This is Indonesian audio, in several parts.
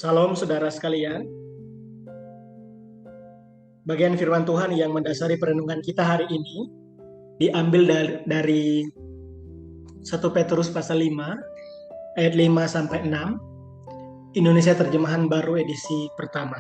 Salam saudara sekalian, bagian firman Tuhan yang mendasari perenungan kita hari ini diambil dari 1 Petrus pasal 5 ayat 5 sampai 6, Indonesia Terjemahan Baru edisi pertama.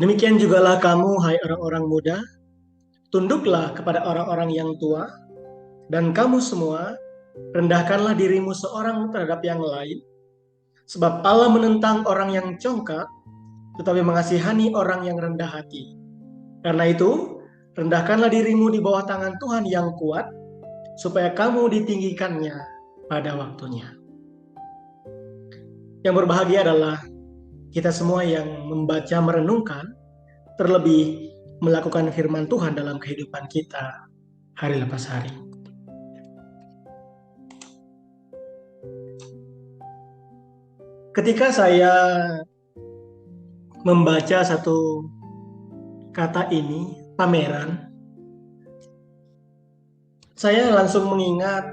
Demikian jugalah kamu, hai orang-orang muda, tunduklah kepada orang-orang yang tua, dan kamu semua rendahkanlah dirimu seorang terhadap yang lain, sebab Allah menentang orang yang congkak, tetapi mengasihani orang yang rendah hati. Karena itu, rendahkanlah dirimu di bawah tangan Tuhan yang kuat, supaya kamu ditinggikannya pada waktunya. Yang berbahagia adalah kita semua yang membaca, merenungkan, terlebih melakukan firman Tuhan dalam kehidupan kita hari lepas hari. Ketika saya membaca satu kata ini, pameran, saya langsung mengingat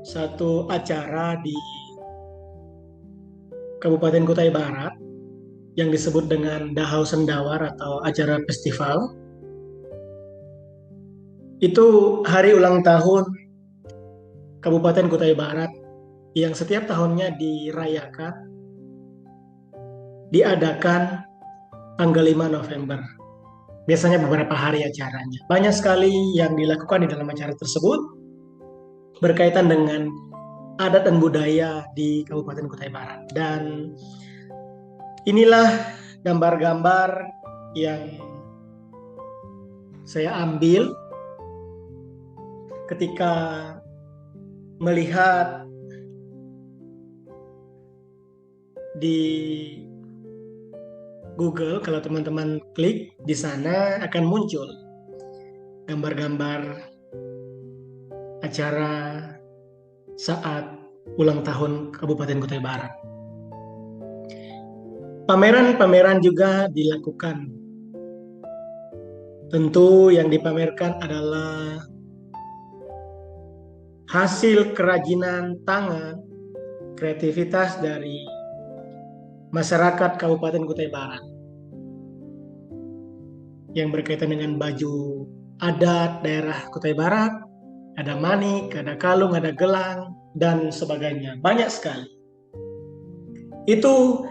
satu acara di Kabupaten Kutai Barat yang disebut dengan Dahau Sendawar atau acara festival. Itu hari ulang tahun Kabupaten Kutai Barat yang setiap tahunnya diadakan tanggal 5 November. Biasanya beberapa hari acaranya. Banyak sekali yang dilakukan di dalam acara tersebut berkaitan dengan adat dan budaya di Kabupaten Kutai Barat. Dan inilah gambar-gambar yang saya ambil ketika melihat di Google. Kalau teman-teman klik di sana akan muncul gambar-gambar acara saat ulang tahun Kabupaten Kutai Barat. Pameran-pameran juga dilakukan. Tentu yang dipamerkan adalah hasil kerajinan tangan, kreativitas dari masyarakat Kabupaten Kutai Barat yang berkaitan dengan baju adat daerah Kutai Barat, ada manik, ada kalung, ada gelang, dan sebagainya. Banyak sekali. Itu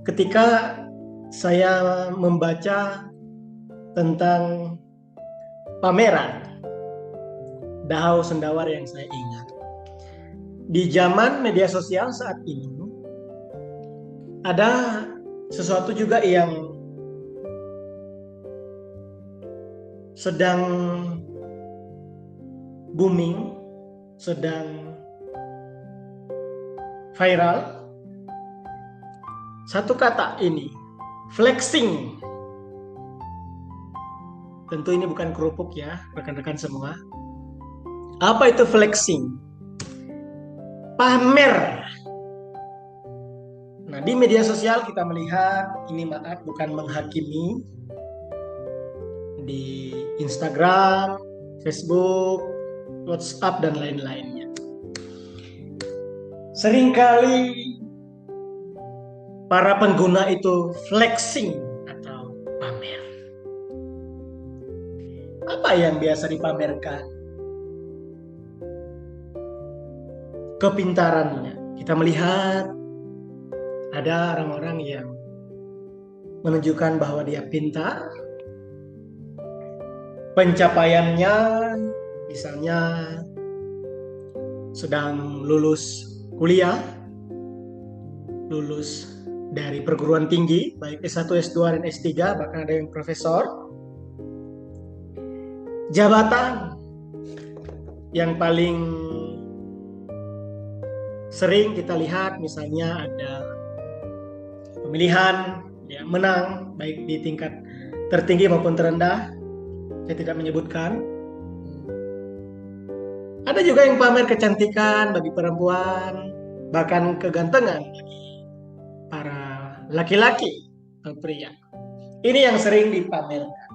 ketika saya membaca tentang pameran Dahau Sendawar yang saya ingat. Di zaman media sosial saat ini, ada sesuatu juga yang sedang booming, sedang viral. Satu kata ini, flexing. Tentu ini bukan kerupuk ya, rekan-rekan semua. Apa itu flexing? Pamer. Nah, di media sosial kita melihat, ini maaf bukan menghakimi, di Instagram, Facebook, WhatsApp, dan lain-lainnya. Seringkali para pengguna itu flexing atau pamer. Apa yang biasa dipamerkan? Kepintarannya. Kita melihat ada orang-orang yang menunjukkan bahwa dia pintar. Pencapaiannya misalnya sedang lulus kuliah, lulus dari perguruan tinggi, baik S1, S2, dan S3, bahkan ada yang profesor. Jabatan yang paling sering kita lihat misalnya ada pemilihan yang menang, baik di tingkat tertinggi maupun terendah. Saya tidak menyebutkan. Ada juga yang pamer kecantikan bagi perempuan, bahkan kegantengan bagi para laki-laki atau pria. Ini yang sering dipamerkan.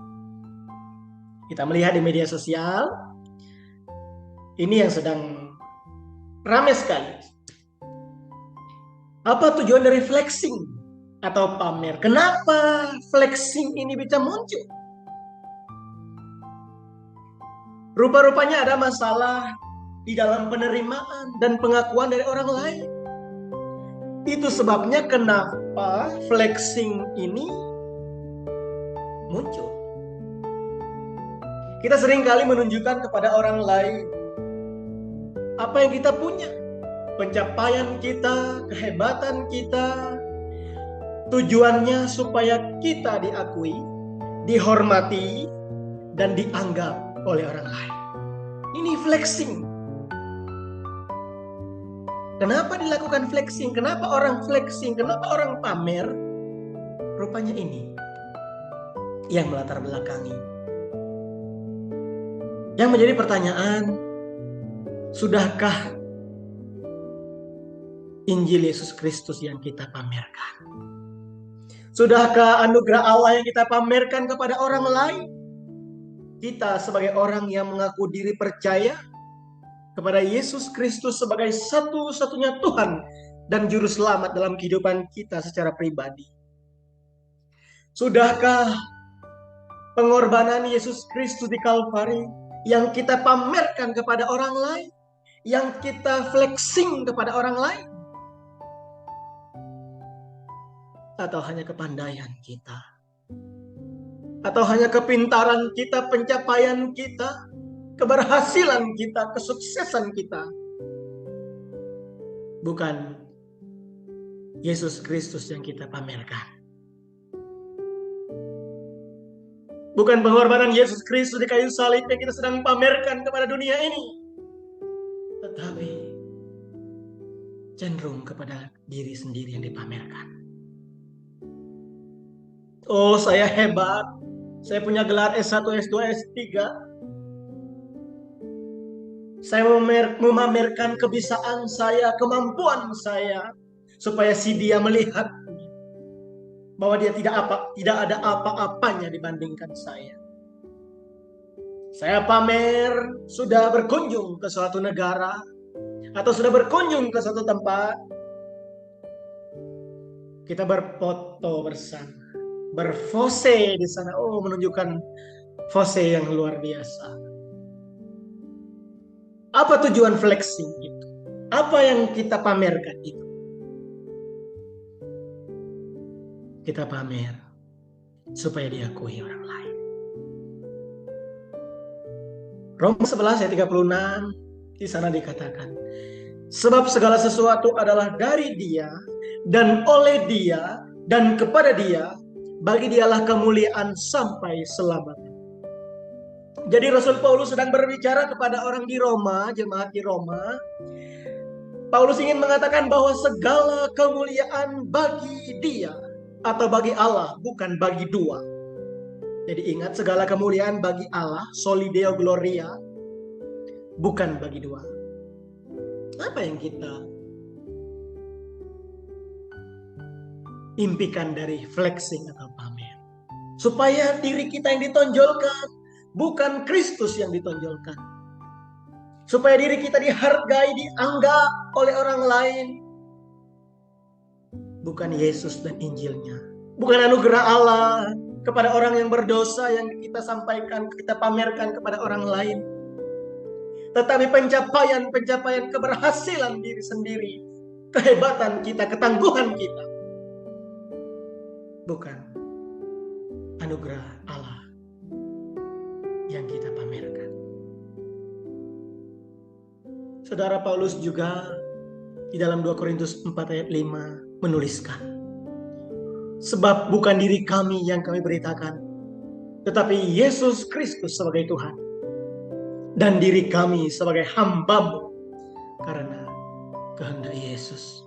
Kita melihat di media sosial, ini yang sedang ramai sekali. Apa tujuan dari flexing atau pamer? Kenapa flexing ini bisa muncul? Rupa-rupanya ada masalah di dalam penerimaan dan pengakuan dari orang lain. Itu sebabnya kenapa flexing ini muncul. Kita seringkali menunjukkan kepada orang lain apa yang kita punya, pencapaian kita, kehebatan kita, tujuannya supaya kita diakui, dihormati, dan dianggap oleh orang lain. Ini flexing. Kenapa dilakukan flexing? Kenapa orang flexing? Kenapa orang pamer? Rupanya ini yang melatar belakangi. Yang menjadi pertanyaan, sudahkah Injil Yesus Kristus yang kita pamerkan? Sudahkah anugerah Allah yang kita pamerkan kepada orang lain? Kita sebagai orang yang mengaku diri percaya kepada Yesus Kristus sebagai satu-satunya Tuhan dan Juru Selamat dalam kehidupan kita secara pribadi. Sudahkah pengorbanan Yesus Kristus di Kalvari yang kita pamerkan kepada orang lain, yang kita flexing kepada orang lain? Atau hanya kepandaian kita? Atau hanya kepintaran kita, pencapaian kita, keberhasilan kita, kesuksesan kita? Bukan Yesus Kristus yang kita pamerkan. Bukan pengorbanan Yesus Kristus di kayu salib yang kita sedang pamerkan kepada dunia ini. Tetapi cenderung kepada diri sendiri yang dipamerkan. Oh, saya hebat. Saya punya gelar S1, S2, S3. Saya memamerkan kebisaan saya, kemampuan saya, supaya si dia melihat bahwa dia tidak ada apa-apanya dibandingkan saya. Saya pamer sudah berkunjung ke suatu negara atau sudah berkunjung ke suatu tempat. Kita berfoto bersama, berpose di sana. Oh, menunjukkan pose yang luar biasa. Apa tujuan flexing itu? Apa yang kita pamerkan itu? Kita pamer supaya diakui orang lain. Roma 11 ayat 36 di sana dikatakan, sebab segala sesuatu adalah dari Dia dan oleh Dia dan kepada Dia, bagi Dialah kemuliaan sampai selamanya. Jadi Rasul Paulus sedang berbicara kepada orang di Roma, jemaat di Roma. Paulus ingin mengatakan bahwa segala kemuliaan bagi Dia atau bagi Allah, bukan bagi dua. Jadi ingat, segala kemuliaan bagi Allah, soli Deo gloria, bukan bagi dua. Apa yang kita impikan dari flexing atau pamer? Supaya diri kita yang ditonjolkan, bukan Kristus yang ditonjolkan. Supaya diri kita dihargai, dianggap oleh orang lain, bukan Yesus dan Injilnya. Bukan anugerah Allah kepada orang yang berdosa yang kita sampaikan, kita pamerkan kepada orang lain. Tetapi pencapaian keberhasilan diri sendiri, kehebatan kita, ketangguhan kita, bukan anugerah Allah yang kita pamerkan. Saudara Paulus juga di dalam 2 Korintus 4 ayat 5 menuliskan, sebab bukan diri kami yang kami beritakan, tetapi Yesus Kristus sebagai Tuhan, dan diri kami sebagai hamba-Mu karena kehendak Yesus.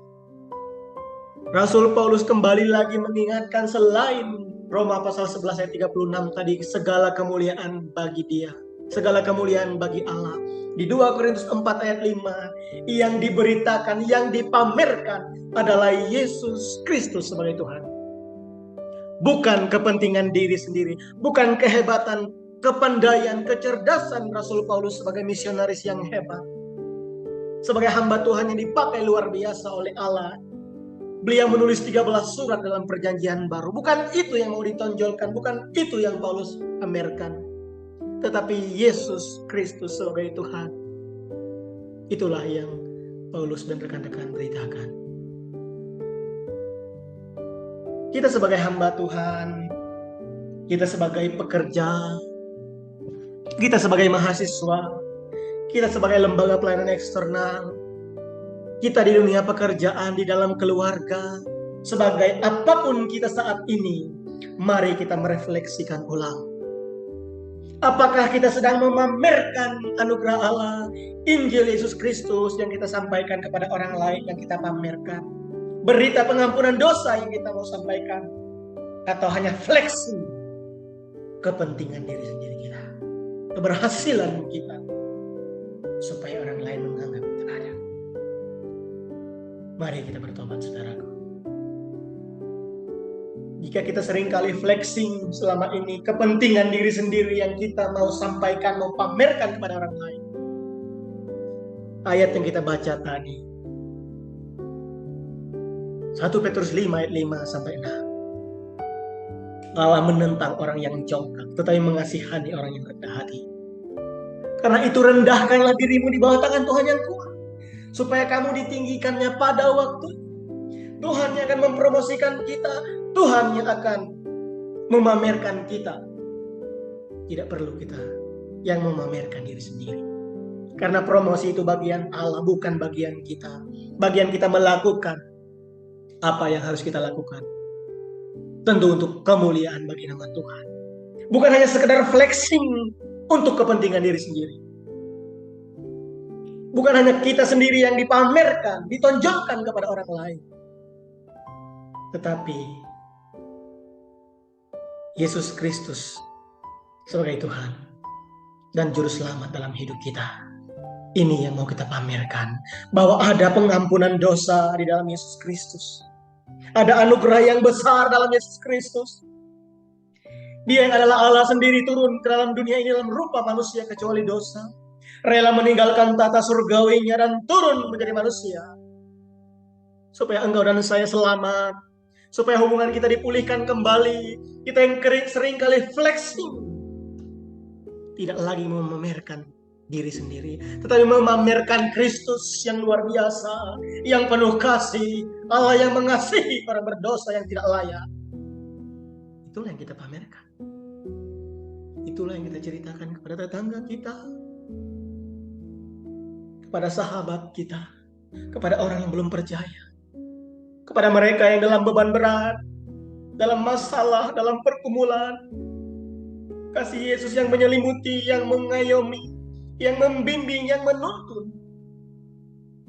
Rasul Paulus kembali lagi mengingatkan, selain Roma pasal 11 ayat 36 tadi, segala kemuliaan bagi Dia, segala kemuliaan bagi Allah. Di 2 Korintus 4 ayat 5, yang diberitakan, yang dipamerkan adalah Yesus Kristus sebagai Tuhan. Bukan kepentingan diri sendiri, bukan kehebatan, kepandaian, kecerdasan Rasul Paulus sebagai misionaris yang hebat, sebagai hamba Tuhan yang dipakai luar biasa oleh Allah. beliau menulis 13 surat dalam perjanjian baru. Bukan itu yang mau ditonjolkan, bukan itu yang Paulus pamerkan. Tetapi Yesus Kristus sebagai Tuhan. Itulah yang Paulus dan rekan-rekan beritakan. Kita sebagai hamba Tuhan, kita sebagai pekerja, kita sebagai mahasiswa, kita sebagai lembaga pelayanan eksternal, kita di dunia pekerjaan, di dalam keluarga, sebagai apapun kita saat ini, mari kita merefleksikan ulang. Apakah kita sedang memamerkan anugerah Allah, Injil Yesus Kristus yang kita sampaikan kepada orang lain, yang kita pamerkan, berita pengampunan dosa yang kita mau sampaikan, atau hanya flexing kepentingan diri sendiri kita, keberhasilan kita, supaya orang lain menganggap kita ada. Mari kita bertobat, saudaraku. Jika kita seringkali flexing selama ini kepentingan diri sendiri yang kita mau sampaikan, mau pamerkan kepada orang lain. Ayat yang kita baca tadi, 1 Petrus 5 ayat 5-6. Allah menentang orang yang jongkak, tetapi mengasihani orang yang rendah hati. Karena itu rendahkanlah dirimu di bawah tangan Tuhan yang kuat, supaya kamu ditinggikannya pada waktu. Tuhan yang akan mempromosikan kita, Tuhan yang akan memamerkan kita. Tidak perlu kita yang memamerkan diri sendiri. Karena promosi itu bagian Allah, bukan bagian kita. Bagian kita melakukan apa yang harus kita lakukan. Tentu untuk kemuliaan bagi nama Tuhan. Bukan hanya sekedar flexing untuk kepentingan diri sendiri. Bukan hanya kita sendiri yang dipamerkan, ditonjolkan kepada orang lain. Tetapi Yesus Kristus sebagai Tuhan dan Juru Selamat dalam hidup kita. Ini yang mau kita pamerkan. Bahwa ada pengampunan dosa di dalam Yesus Kristus. Ada anugerah yang besar dalam Yesus Kristus. Dia yang adalah Allah sendiri turun ke dalam dunia ini dalam rupa manusia kecuali dosa. Rela meninggalkan tata surgawinya dan turun menjadi manusia. Supaya engkau dan saya selamat. Supaya hubungan kita dipulihkan kembali. Kita yang sering kali flexing. Tidak lagi memamerkan diri sendiri. Tetapi memamerkan Kristus yang luar biasa. Yang penuh kasih. Allah yang mengasihi orang berdosa yang tidak layak. Itulah yang kita pamerkan. Itulah yang kita ceritakan kepada tetangga kita. Kepada sahabat kita. Kepada orang yang belum percaya. Kepada mereka yang dalam beban berat, dalam masalah, dalam pergumulan. Kasih Yesus yang menyelimuti, yang mengayomi, yang membimbing, yang menuntun.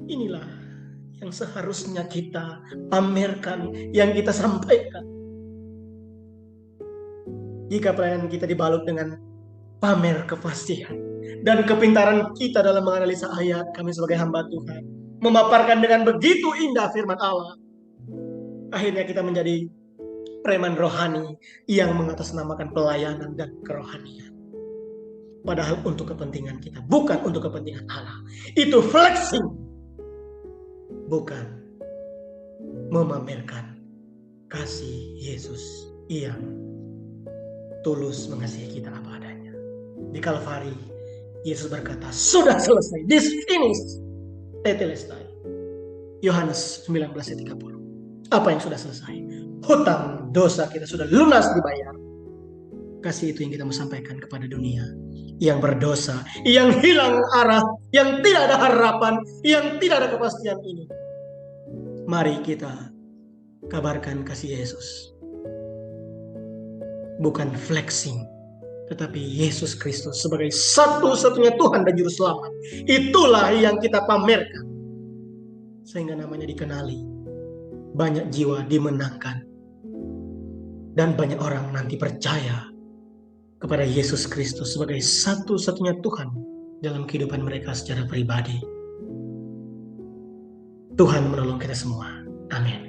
Inilah yang seharusnya kita pamerkan, yang kita sampaikan. Jika pelayanan kita dibalut dengan pamer kefasihan dan kepintaran kita dalam menganalisa ayat, kami sebagai hamba Tuhan memaparkan dengan begitu indah firman Allah. Akhirnya kita menjadi preman rohani yang mengatasnamakan pelayanan dan kerohanian. Padahal untuk kepentingan kita, bukan untuk kepentingan Allah. Itu flexing. Bukan memamerkan kasih Yesus yang tulus mengasihi kita apa adanya. Di Kalvari, Yesus berkata, sudah selesai. This finished. Tetelestai. Yohanes 19:30. Apa yang sudah selesai? Hutang dosa kita sudah lunas dibayar. Kasih itu yang kita mau sampaikan kepada dunia yang berdosa, yang hilang arah, yang tidak ada harapan, yang tidak ada kepastian ini. Mari kita kabarkan kasih Yesus. Bukan flexing, tetapi Yesus Kristus sebagai satu-satunya Tuhan dan Juru Selamat. Itulah yang kita pamerkan. Sehingga namanya dikenali. Banyak jiwa dimenangkan. Dan banyak orang nanti percaya kepada Yesus Kristus sebagai satu-satunya Tuhan dalam kehidupan mereka secara pribadi. Tuhan menolong kita semua. Amin.